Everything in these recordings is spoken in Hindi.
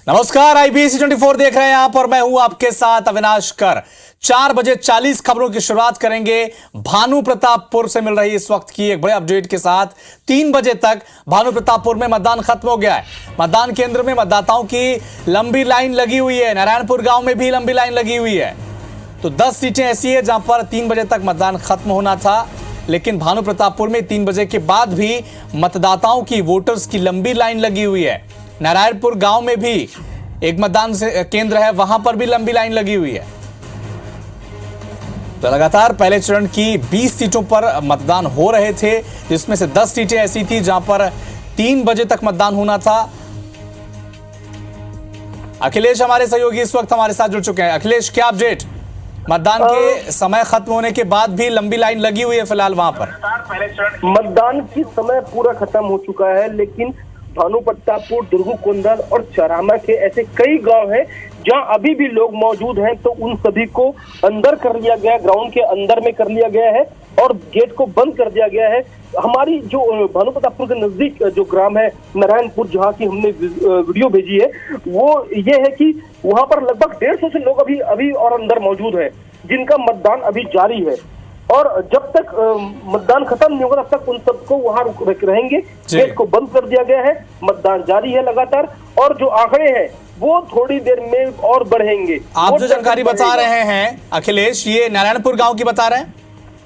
नमस्कार, IBC 24 देख रहे हैं आप और मैं हूं आपके साथ अविनाश कर। 4:40 खबरों की शुरुआत करेंगे भानु प्रतापपुर से मिल रही इस वक्त की एक बड़े अपडेट के साथ। 3 बजे तक भानु प्रतापपुर में मतदान खत्म हो गया है। मतदान केंद्र में मतदाताओं की लंबी लाइन लगी हुई है। नारायणपुर गांव में भी लंबी लाइन लगी हुई है। तो 10 सीटें ऐसी है जहां पर 3 बजे तक मतदान खत्म होना था, लेकिन भानु प्रतापपुर में 3 बजे के बाद भी मतदाताओं की, वोटर्स की लंबी लाइन लगी हुई है। नारायणपुर गांव में भी एक मतदान केंद्र है, वहां पर भी लंबी लाइन लगी हुई है। तो लगातार पहले चरण की 20 सीटों पर मतदान हो रहे थे, जिसमें से 10 सीटें ऐसी थी जहां पर 3 बजे तक मतदान होना था। अखिलेश हमारे सहयोगी इस वक्त हमारे साथ जुड़ चुके हैं। अखिलेश, क्या अपडेट? मतदान के समय खत्म होने के बाद भी लंबी लाइन लगी हुई है फिलहाल वहां पर। मतदान की समय पूरा खत्म हो चुका है, लेकिन भानु प्रतापपुर, दुर्गू कोंदल और चरामा के ऐसे कई गांव हैं जहां अभी भी लोग मौजूद हैं। तो उन सभी को अंदर कर लिया गया, ग्राउंड के अंदर में कर लिया गया है और गेट को बंद कर दिया गया है। हमारी जो भानु प्रतापपुर के नजदीक जो ग्राम है नारायणपुर, जहां की हमने वीडियो भेजी है, वो ये है कि वहां पर लगभग 150 से लोग अभी और अंदर मौजूद है, जिनका मतदान अभी जारी है। और जब तक मतदान खत्म नहीं होगा तब तक उन सबको वहां रहेंगे। गेट को बंद कर दिया गया है, मतदान जारी है लगातार, और जो आंकड़े हैं वो थोड़ी देर में और बढ़ेंगे। आप जो जानकारी बता रहे हैं अखिलेश, ये नारायणपुर गांव की बता रहे हैं?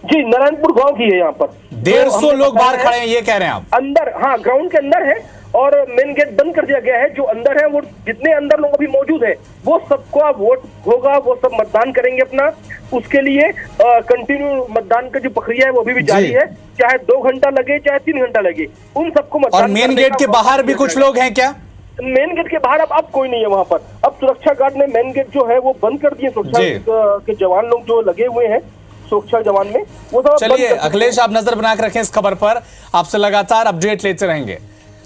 जी, नारायणपुर गांव की है। यहाँ पर 150 लोग बाहर खड़े हैं, ये कह रहे हैं आप? अंदर, हाँ, ग्राउंड के अंदर है और मेन गेट बंद कर दिया गया है। जो अंदर है, वो जितने अंदर लोग अभी मौजूद है, वो सबको अब वोट होगा, वो सब मतदान करेंगे अपना। उसके लिए कंटिन्यू मतदान का जो प्रक्रिया है वो अभी भी जारी है, चाहे 2 घंटा लगे चाहे 3 घंटा लगे, उन सबको मतदान। और मेन गेट के बाहर भी कुछ लोग हैं क्या? मेन गेट के बाहर अब कोई नहीं है वहां पर। अब सुरक्षा गार्ड ने मेन गेट जो है वो बंद कर दिए। सुरक्षा के जवान लोग जो लगे हुए हैं, सुरक्षा जवान में, वो सब। चलिए अखिलेश, आप नजर बना के रखें इस खबर पर, आपसे लगातार अपडेट लेते रहेंगे।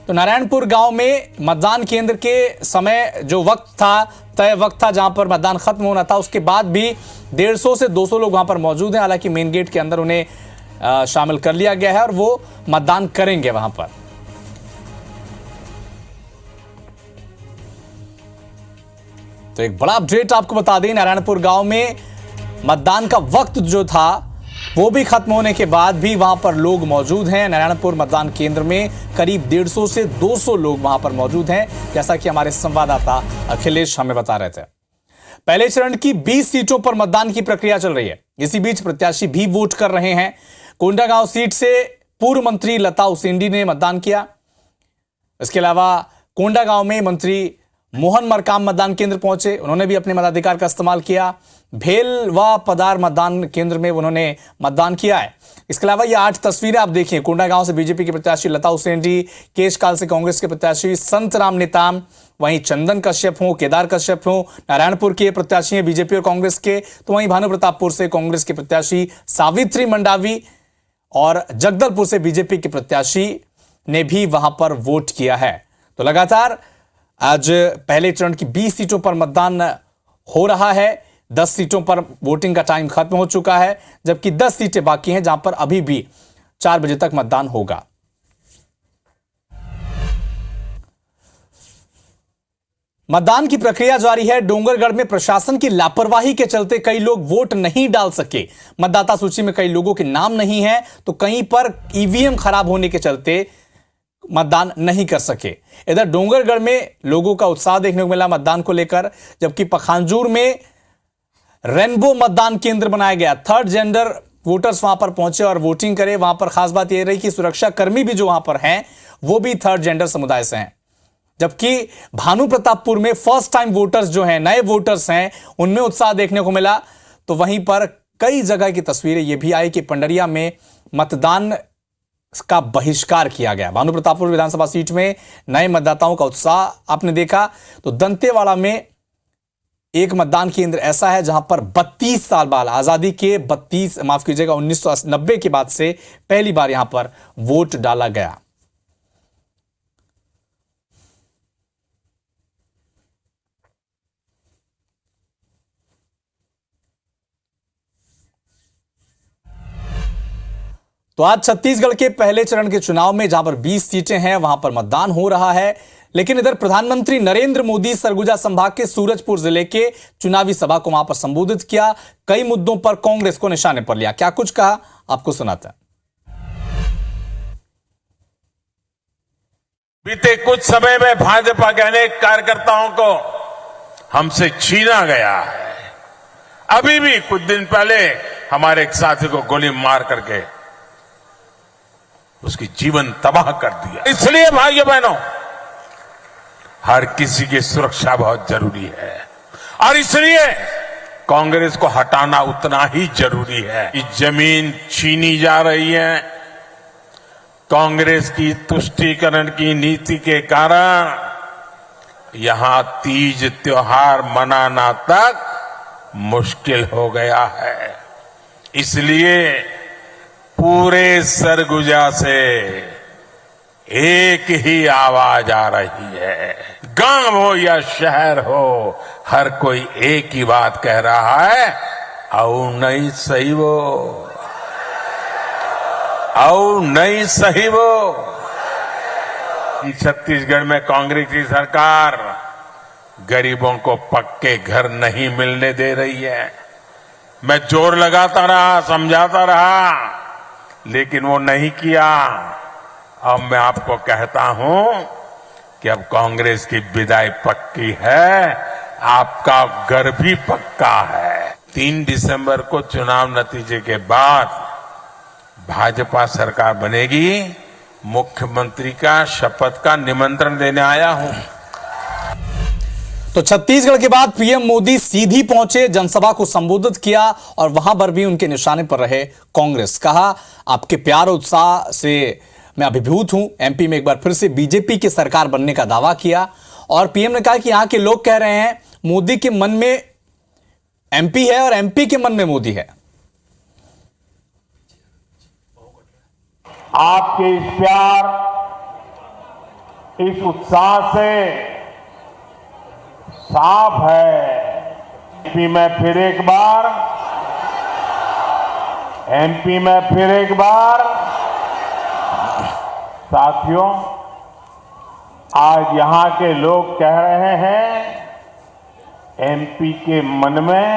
तो नारायणपुर गांव में मतदान केंद्र के समय जो वक्त था, तय वक्त था जहां पर मतदान खत्म होना था, उसके बाद भी 150 से 200 लोग वहां पर मौजूद हैं। हालांकि मेन गेट के अंदर उन्हें शामिल कर लिया गया है और वो मतदान करेंगे वहां पर। तो एक बड़ा अपडेट आपको बता दें, नारायणपुर गांव में मतदान का वक्त जो था वो भी खत्म होने के बाद भी वहां पर लोग मौजूद हैं। नारायणपुर मतदान केंद्र में करीब 150 से 200 लोग वहां पर मौजूद हैं, जैसा कि हमारे संवाददाता अखिलेश हमें बता रहे थे। पहले चरण की 20 सीटों पर मतदान की प्रक्रिया चल रही है। इसी बीच प्रत्याशी भी वोट कर रहे हैं। कोंडागांव सीट से पूर्व मंत्री लता उसेंडी ने मतदान किया। इसके अलावा कोंडागांव में मंत्री मोहन मरकाम मतदान केंद्र पहुंचे, उन्होंने भी अपने मताधिकार का इस्तेमाल किया। भेल व पदार मतदान केंद्र में उन्होंने मतदान किया है। इसके अलावा ये 8 तस्वीरें आप देखिए। कोंडागांव से बीजेपी के प्रत्याशी लता उसेंडी, केशकाल से कांग्रेस के प्रत्याशी संत राम नेताम, वहीं चंदन कश्यप हो, केदार कश्यप हो। नारायणपुर के प्रत्याशी हैं बीजेपी और कांग्रेस के, तो वहीं भानु प्रतापपुर से कांग्रेस के प्रत्याशी सावित्री मंडावी और जगदलपुर से बीजेपी के प्रत्याशी ने भी वहां पर वोट किया है। तो लगातार आज पहले चरण की 20 सीटों पर मतदान हो रहा है। 10 सीटों पर वोटिंग का टाइम खत्म हो चुका है, जबकि 10 सीटें बाकी हैं जहां पर अभी भी 4 बजे तक मतदान होगा। मतदान की प्रक्रिया जारी है। डोंगरगढ़ में प्रशासन की लापरवाही के चलते कई लोग वोट नहीं डाल सके। मतदाता सूची में कई लोगों के नाम नहीं है, तो कहीं पर ईवीएम खराब होने के चलते मतदान नहीं कर सके। इधर डोंगरगढ़ में लोगों का उत्साह देखने को मिला मतदान को लेकर, जबकि पखांजूर में रेनबो मतदान केंद्र बनाया गया। 3rd जेंडर वोटर्स वहां पर पहुंचे और वोटिंग करे। वहां पर खास बात यह रही कि सुरक्षा कर्मी भी जो वहां पर हैं वो भी 3rd जेंडर समुदाय से हैं। जबकि भानु प्रतापपुर में फर्स्ट टाइम वोटर्स जो हैं, नए वोटर्स हैं, उनमें उत्साह देखने को मिला। तो वहीं पर कई जगह की तस्वीरें यह भी आई कि पंडरिया में मतदान का बहिष्कार किया गया। भानु प्रतापपुर विधानसभा सीट में नए मतदाताओं का उत्साह आपने देखा। तो दंतेवाड़ा में एक मतदान केंद्र ऐसा है जहां पर 32 साल बाद, आजादी के 1990 के बाद से पहली बार यहां पर वोट डाला गया। तो आज छत्तीसगढ़ के पहले चरण के चुनाव में जहां पर 20 सीटें हैं वहां पर मतदान हो रहा है, लेकिन इधर प्रधानमंत्री नरेंद्र मोदी सरगुजा संभाग के सूरजपुर जिले के चुनावी सभा को वहां पर संबोधित किया। कई मुद्दों पर कांग्रेस को निशाने पर लिया। क्या कुछ कहा, आपको सुनाता है। बीते कुछ समय में भाजपा के अनेक कार्यकर्ताओं को हमसे छीना गया है। अभी भी कुछ दिन पहले हमारे एक साथी को गोली मार करके उसकी जीवन तबाह कर दिया। इसलिए भाइयों बहनों, हर किसी की सुरक्षा बहुत जरूरी है और इसलिए कांग्रेस को हटाना उतना ही जरूरी है। ये जमीन छीनी जा रही है। कांग्रेस की तुष्टीकरण की नीति के कारण यहां तीज त्योहार मनाना तक मुश्किल हो गया है। इसलिए पूरे सरगुजा से एक ही आवाज आ रही है। गांव हो या शहर हो, हर कोई एक ही बात कह रहा है, औ नहीं सही वो, औ नहीं सही वो। छत्तीसगढ़ में कांग्रेस की सरकार गरीबों को पक्के घर नहीं मिलने दे रही है। मैं जोर लगाता रहा, समझाता रहा, लेकिन वो नहीं किया। अब मैं आपको कहता हूं कि अब कांग्रेस की विदाई पक्की है, आपका घर भी पक्का है। 3 दिसंबर को चुनाव नतीजे के बाद भाजपा सरकार बनेगी। मुख्यमंत्री का शपथ का निमंत्रण देने आया हूं। तो छत्तीसगढ़ के बाद पीएम मोदी सीधी पहुंचे, जनसभा को संबोधित किया और वहां पर भी उनके निशाने पर रहे कांग्रेस। कहा, आपके प्यार और उत्साह से मैं अभिभूत हूं। एमपी में एक बार फिर से बीजेपी की सरकार बनने का दावा किया और पीएम ने कहा कि यहां के लोग कह रहे हैं मोदी के मन में एमपी है और एमपी के मन में मोदी है। आपके इस प्यार, इस उत्साह से साफ है एमपी में फिर एक बार, एमपी में फिर एक बार। साथियों, आज यहां के लोग कह रहे हैं एमपी के मन में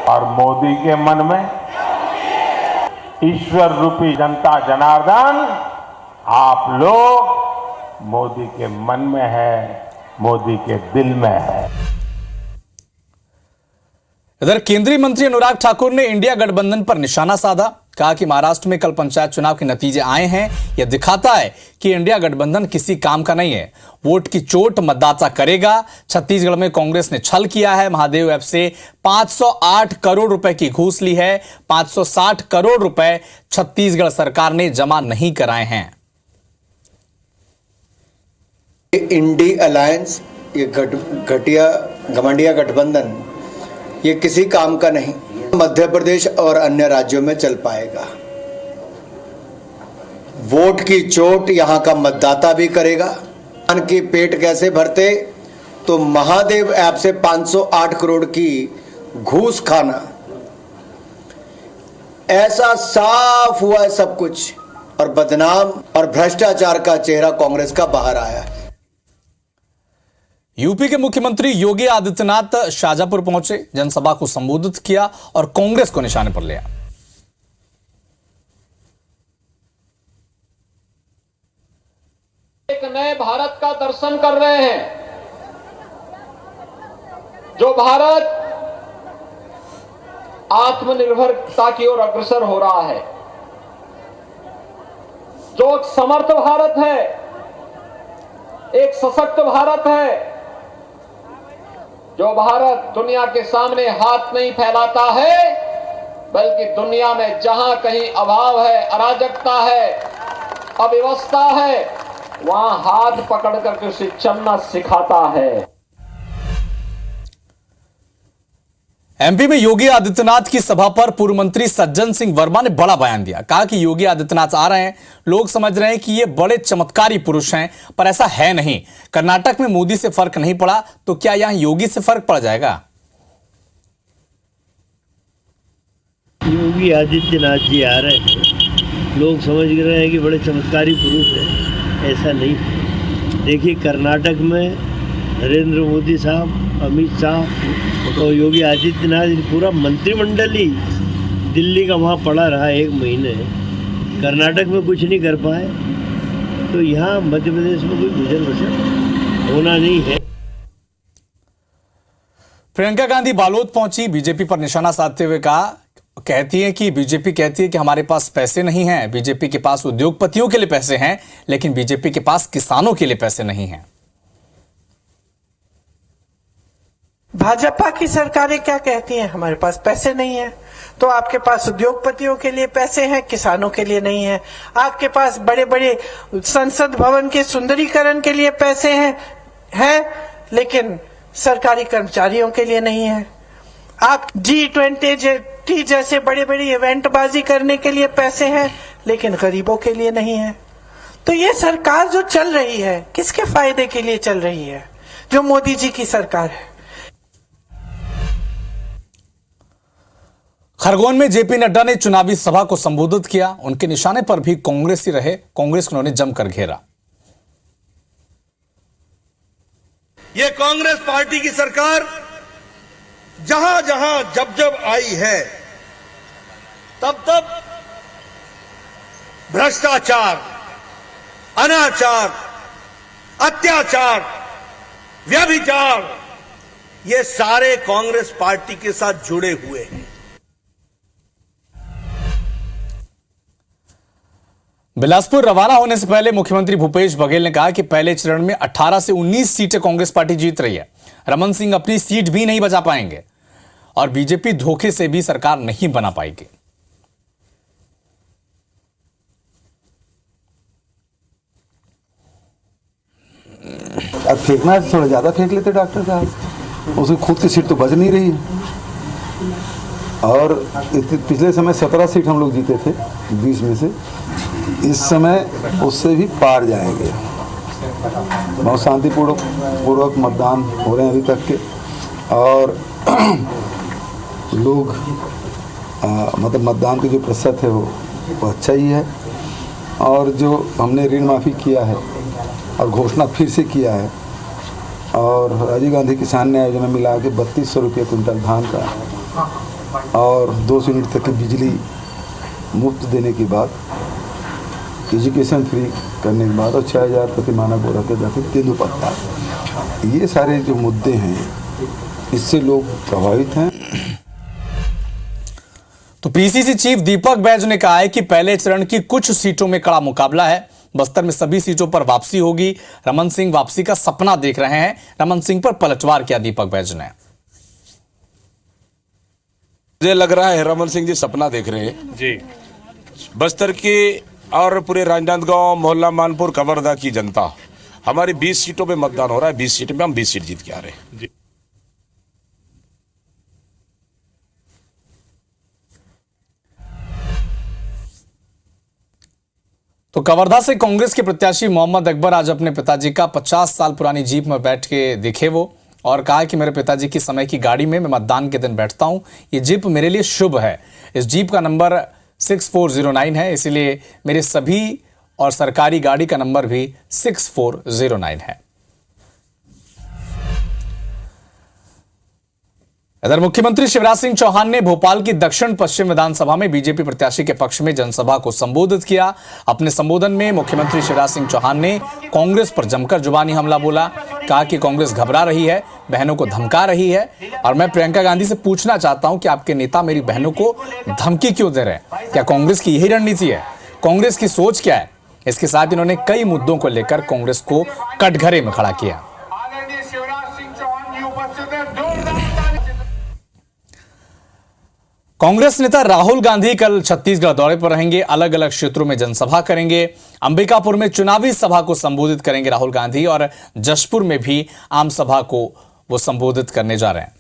और मोदी के मन में। ईश्वर रूपी जनता जनार्दन, आप लोग मोदी के मन में है, मोदी के दिल में है। इधर केंद्रीय मंत्री अनुराग ठाकुर ने इंडिया गठबंधन पर निशाना साधा। कहा कि महाराष्ट्र में कल पंचायत चुनाव के नतीजे आए हैं, यह दिखाता है कि इंडिया गठबंधन किसी काम का नहीं है। वोट की चोट मतदाता करेगा। छत्तीसगढ़ में कांग्रेस ने छल किया है। महादेव ऐप से 508 करोड़ रुपए की घूस ली है। 560 करोड़ रुपए छत्तीसगढ़ सरकार ने जमा नहीं कराए हैं। इंडी अलायंस, ये घटिया घमंडिया गठबंधन, ये किसी काम का नहीं। मध्य प्रदेश और अन्य राज्यों में चल पाएगा। वोट की चोट यहां का मतदाता भी करेगा। की पेट कैसे भरते, तो महादेव ऐप से 508 करोड़ की घूस खाना, ऐसा साफ हुआ है सब कुछ। और बदनाम और भ्रष्टाचार का चेहरा कांग्रेस का बाहर आया है। यूपी के मुख्यमंत्री योगी आदित्यनाथ शाजापुर पहुंचे, जनसभा को संबोधित किया और कांग्रेस को निशाने पर लिया। एक नए भारत का दर्शन कर रहे हैं, जो भारत आत्मनिर्भरता की ओर अग्रसर हो रहा है, जो एक समर्थ भारत है, एक सशक्त भारत है, जो भारत दुनिया के सामने हाथ नहीं फैलाता है, बल्कि दुनिया में जहां कहीं अभाव है, अराजकता है, अव्यवस्था है, वहां हाथ पकड़ करके उसे चलना सिखाता है। एमपी में योगी आदित्यनाथ की सभा पर पूर्व मंत्री सज्जन सिंह वर्मा ने बड़ा बयान दिया। कहा कि योगी आदित्यनाथ आ रहे हैं, लोग समझ रहे हैं कि ये बड़े चमत्कारी पुरुष हैं, पर ऐसा है नहीं। कर्नाटक में मोदी से फर्क नहीं पड़ा, तो क्या यहां योगी से फर्क पड़ जाएगा? योगी आदित्यनाथ जी आ रहे हैं, लोग समझ रहे हैं कि बड़े चमत्कारी पुरुष हैं, ऐसा नहीं। देखिए, कर्नाटक में नरेंद्र मोदी साहब, अमित शाह और योगी आदित्यनाथ, पूरा मंत्रिमंडल ही दिल्ली का वहाँ पड़ा रहा 1 महीने। कर्नाटक में कुछ नहीं कर पाए, तो यहाँ मध्य प्रदेश में कोई गुजर बसर होना नहीं है। प्रियंका गांधी बालोद पहुंची, बीजेपी पर निशाना साधते हुए कहती है कि बीजेपी कहती है कि हमारे पास पैसे नहीं हैं। बीजेपी के पास उद्योगपतियों के लिए पैसे हैं, लेकिन बीजेपी के पास किसानों के लिए पैसे नहीं हैं। भाजपा की सरकारें क्या कहती हैं? हमारे पास पैसे नहीं है। तो आपके पास उद्योगपतियों के लिए पैसे हैं, किसानों के लिए नहीं है। आपके पास बड़े बड़े संसद भवन के सुंदरीकरण के लिए पैसे हैं, लेकिन सरकारी कर्मचारियों के लिए नहीं है। आप G20 जैसे बड़े बड़े इवेंटबाजी करने के लिए पैसे हैं, लेकिन गरीबों के लिए नहीं है। तो ये सरकार जो चल रही है, किसके फायदे के लिए चल रही है? जो मोदी जी की सरकार है। खरगोन में जेपी नड्डा ने चुनावी सभा को संबोधित किया। उनके निशाने पर भी कांग्रेस ही रहे। कांग्रेस को उन्होंने जमकर घेरा। ये कांग्रेस पार्टी की सरकार जहां जहां जब जब आई है, तब तब भ्रष्टाचार, अनाचार, अत्याचार, व्यभिचार, ये सारे कांग्रेस पार्टी के साथ जुड़े हुए हैं। बिलासपुर रवाना होने से पहले मुख्यमंत्री भूपेश बघेल ने कहा कि पहले चरण में 18 से 19 सीटें कांग्रेस पार्टी जीत रही है। रमन सिंह अपनी सीट भी नहीं बचा पाएंगे और बीजेपी धोखे से भी सरकार नहीं बना पाएगी। अब फेंकना थोड़ा ज्यादा फेंक लेते डॉक्टर साहब, उसकी खुद की सीट तो बच नहीं रही है। और पिछले समय 17 सीट हम लोग जीते थे 20 में से, इस समय उससे भी पार जाएंगे। बहुत शांतिपूर्वक मतदान हो रहे हैं अभी तक के, और लोग मतलब मतदान के जो प्रतिशत है वो अच्छा ही है। और जो हमने ऋण माफ़ी किया है और घोषणा फिर से किया है, और राजीव गांधी किसान न्याय योजना मिला के 3200 रुपये क्विंटल धान का और 200 यूनिट तक की बिजली मुफ्त देने के बाद, एजुकेशन फ्री करने के बाद, और 6000 प्रति मानक बोरा के जाते तेंदुपत्ता, ये सारे जो मुद्दे हैं इससे लोग प्रभावित हैं। तो पीसीसी चीफ दीपक बैज ने कहा है कि पहले चरण की कुछ सीटों में कड़ा मुकाबला है। बस्तर में सभी सीटों पर वापसी होगी। रमन सिंह वापसी का सपना देख रहे हैं। रमन सिंह पर पलटवार किया दीपक बैज ने। मुझे लग रहा है रमन सिंह जी सपना देख रहे हैं जी। बस्तर की और पूरे राजनांदगांव, मोहल्ला, मानपुर, कवर्धा की जनता, हमारी 20 सीटों पे मतदान हो रहा है। 20 सीटों में हम 20 सीट जीत के आ रहे हैं जी। तो कवर्धा से कांग्रेस के प्रत्याशी मोहम्मद अकबर आज अपने पिताजी का 50 साल पुरानी जीप में बैठ के दिखे वो, और कहा कि मेरे पिताजी की समय की गाड़ी में मैं मतदान के दिन बैठता हूं। ये जीप मेरे लिए शुभ है। इस जीप का नंबर 6409 है, इसलिए मेरे सभी और सरकारी गाड़ी का नंबर भी 6409 है। इधर मुख्यमंत्री शिवराज सिंह चौहान ने भोपाल की दक्षिण पश्चिम विधानसभा में बीजेपी प्रत्याशी के पक्ष में जनसभा को संबोधित किया। अपने संबोधन में मुख्यमंत्री शिवराज सिंह चौहान ने कांग्रेस पर जमकर जुबानी हमला बोला। कहा कि कांग्रेस घबरा रही है, बहनों को धमका रही है, और मैं प्रियंका गांधी से पूछना चाहता हूं कि आपके नेता मेरी बहनों को धमकी क्यों दे रहे हैं? क्या कांग्रेस की यही रणनीति है? कांग्रेस की सोच क्या है? इसके साथ इन्होंने कई मुद्दों को लेकर कांग्रेस को कटघरे में खड़ा किया। कांग्रेस नेता राहुल गांधी कल छत्तीसगढ़ दौरे पर रहेंगे। अलग अलग क्षेत्रों में जनसभा करेंगे। अंबिकापुर में चुनावी सभा को संबोधित करेंगे राहुल गांधी, और जशपुर में भी आम सभा को वो संबोधित करने जा रहे हैं।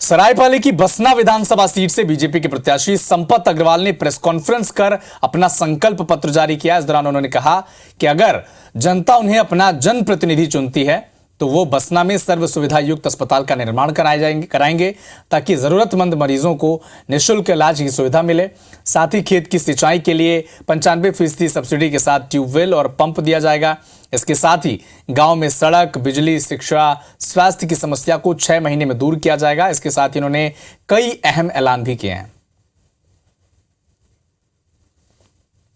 सरायपाली की बसना विधानसभा सीट से बीजेपी के प्रत्याशी संपत अग्रवाल ने प्रेस कॉन्फ्रेंस कर अपना संकल्प पत्र जारी किया। इस दौरान उन्होंने कहा कि अगर जनता उन्हें अपना जनप्रतिनिधि चुनती है तो वो बसना में सर्व सुविधा युक्त अस्पताल का निर्माण कराएंगे ताकि जरूरतमंद मरीजों को निःशुल्क इलाज की सुविधा मिले। साथ ही खेत की सिंचाई के लिए 95% सब्सिडी के साथ ट्यूबवेल और पंप दिया जाएगा। इसके साथ ही गांव में सड़क, बिजली, शिक्षा, स्वास्थ्य की समस्या को 6 महीने में दूर किया जाएगा। इसके साथ ही इन्होंने कई अहम ऐलान भी किए हैं।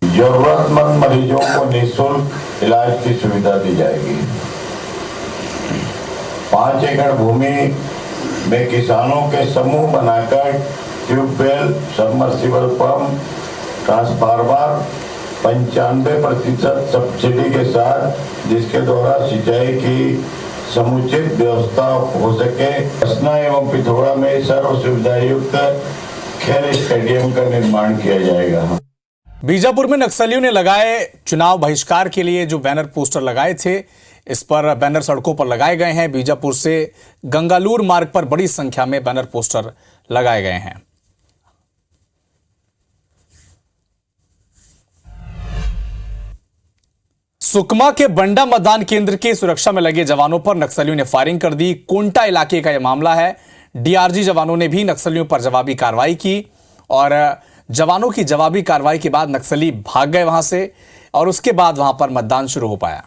जरूरतमंद मरीजों को निःशुल्क इलाज की सुविधा दी जाएगी। 5 एकड़ भूमि में किसानों के समूह बनाकर tube well, submersible pump, transformer 95% subsidy के साथ, जिसके द्वारा सिंचाई की समुचित व्यवस्था हो सके। बसना एवं पिथौरा में सर्व सुविधा युक्त खेल स्टेडियम का निर्माण किया जाएगा। बीजापुर में नक्सलियों ने लगाए चुनाव बहिष्कार के लिए जो बैनर पोस्टर लगाए थे, इस पर बैनर सड़कों पर लगाए गए हैं। बीजापुर से गंगालूर मार्ग पर बड़ी संख्या में बैनर पोस्टर लगाए गए हैं। सुकमा के बंडा मतदान केंद्र की सुरक्षा में लगे जवानों पर नक्सलियों ने फायरिंग कर दी। कोंटा इलाके का यह मामला है। डीआरजी जवानों ने भी नक्सलियों पर जवाबी कार्रवाई की और जवानों की जवाबी कार्रवाई के बाद नक्सली भाग गए वहां से और उसके बाद वहां पर मतदान शुरू हो पाया।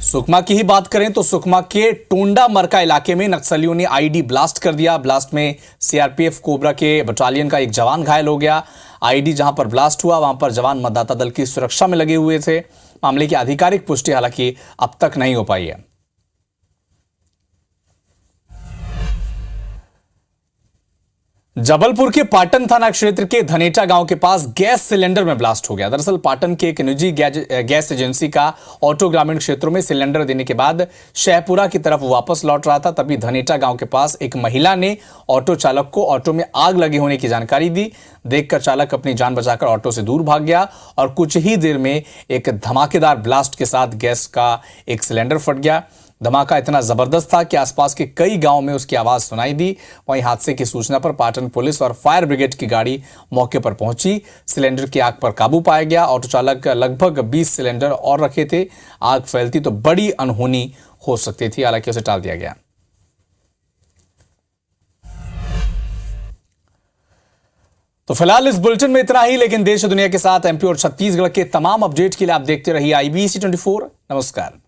सुकमा की ही बात करें तो सुकमा के टोंडा मरका इलाके में नक्सलियों ने आईडी ब्लास्ट कर दिया। ब्लास्ट में सीआरपीएफ कोबरा के बटालियन का एक जवान घायल हो गया। आईडी जहां पर ब्लास्ट हुआ वहां पर जवान मतदाता दल की सुरक्षा में लगे हुए थे। मामले की आधिकारिक पुष्टि हालांकि अब तक नहीं हो पाई है। जबलपुर के पाटन थाना क्षेत्र के धनेटा गांव के पास गैस सिलेंडर में ब्लास्ट हो गया। दरअसल पाटन के एक निजी गैस एजेंसी का ऑटो ग्रामीण क्षेत्रों में सिलेंडर देने के बाद शहपुरा की तरफ वापस लौट रहा था। तभी धनेटा गांव के पास एक महिला ने ऑटो चालक को ऑटो में आग लगे होने की जानकारी दी। देखकर चालक अपनी जान बचाकर ऑटो से दूर भाग गया और कुछ ही देर में एक धमाकेदार ब्लास्ट के साथ गैस का एक सिलेंडर फट गया। धमाका इतना जबरदस्त था कि आसपास के कई गांव में उसकी आवाज सुनाई दी। वहीं हादसे की सूचना पर पाटन पुलिस और फायर ब्रिगेड की गाड़ी मौके पर पहुंची। सिलेंडर की आग पर काबू पाया गया। ऑटो चालक लगभग 20 सिलेंडर और रखे थे। आग फैलती तो बड़ी अनहोनी हो सकती थी, हालांकि उसे टाल दिया गया। तो फिलहाल इस बुलेटिन में इतना ही, लेकिन देश और दुनिया के साथ एमपी और छत्तीसगढ़ के तमाम अपडेट के लिए आप देखते रहिए IBC 24। नमस्कार।